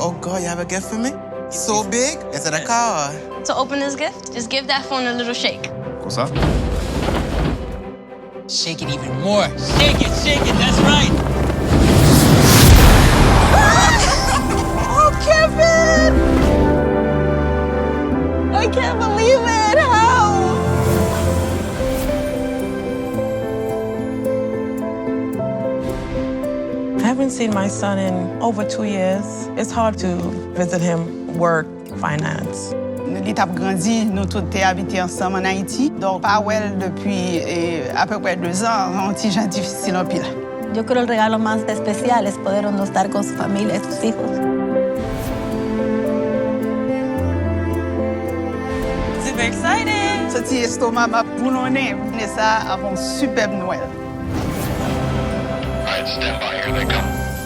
Oh, God, you have a gift for me? So big? Is it a car? To open this gift, just give that phone a little shake. Comme ça? Shake it even more. Shake it, that's right. Oh, Kevin! I can't believe it. How? I haven't seen my son in over 2 years. It's hard to visit him, work, finance. L'état grandi, nous tous habité ensemble en Haïti. Donc, pas well depuis à peu près 2 ans, un petit gens difficile en pile. Yo creo el regalo más especial es poder uno estar con su familia y sus hijos. Super excited. Ce petit estomac m'a boulonné. Et ça avant superbe Noël.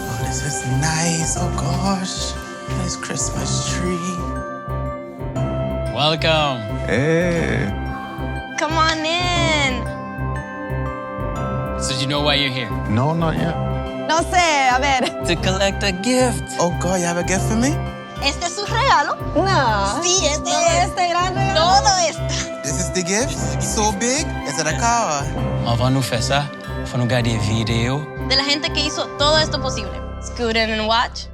Oh, this is nice. Oh, gosh. Nice Christmas tree. Welcome. Hey. Come on in. So you know why you're here? No, not yet. No sé, a ver. To collect a gift. Oh, God, you have a gift for me? ¿Este es su regalo? No. Sí, este Todo es. este gran regalo. Todo esto. This is the gift? So big? Is it a car? Avant nous faire ça, faut nous garder vidéo. De la gente que hizo todo esto posible. Scoot in and watch.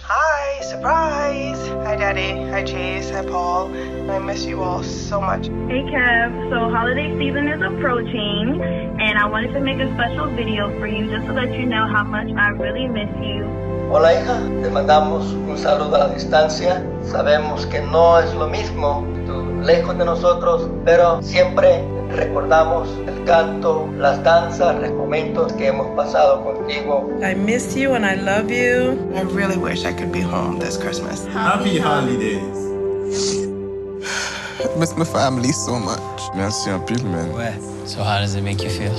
Hi, surprise! Hi, Daddy. Hi, Chase. Hi, Paul. I miss you all so much. Hey Kev, so holiday season is approaching and I wanted to make a special video for you just to let you know how much I really miss you. Hola hija, te mandamos un saludo a la distancia. Sabemos que no es lo mismo, tú lejos de nosotros, pero siempre recordamos el canto, las danzas, los momentos que hemos pasado contigo. I miss you and I love you. I really wish I could be home this Christmas. Happy holidays. I miss my family so much. Merci un pile, man. Ouais. So how does it make you feel?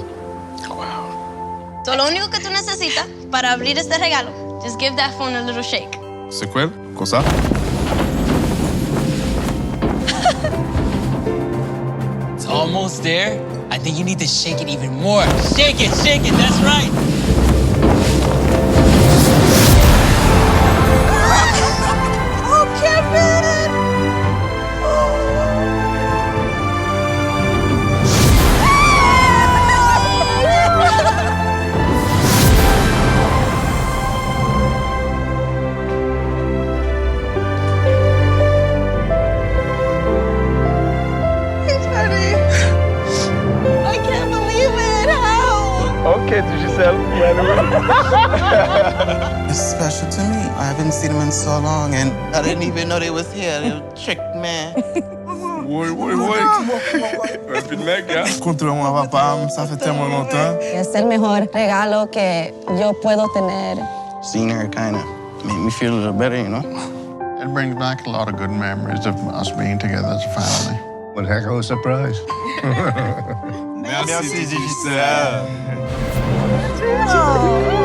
Wow. So, lo único que tú necesitas para abrir este regalo, just give that phone a little shake. C'est quoi? Comme ça? It's almost there. I think you need to shake it even more. Shake it, that's right. Oh, Kevin! I can't believe it. How? Okay, to Giselle. It's special to me. I haven't seen them in so long, and I didn't even know they was here. They tricked me. Oui. Rapidement, gars. Contrairement à papa, ça fait tellement longtemps. Es el mejor regalo que yo puedo tener. Seeing her kind of made me feel a little better, you know? It brings back a lot of good memories of us being together as a family. What the heck of a surprise. Merci, Giselle. Oh.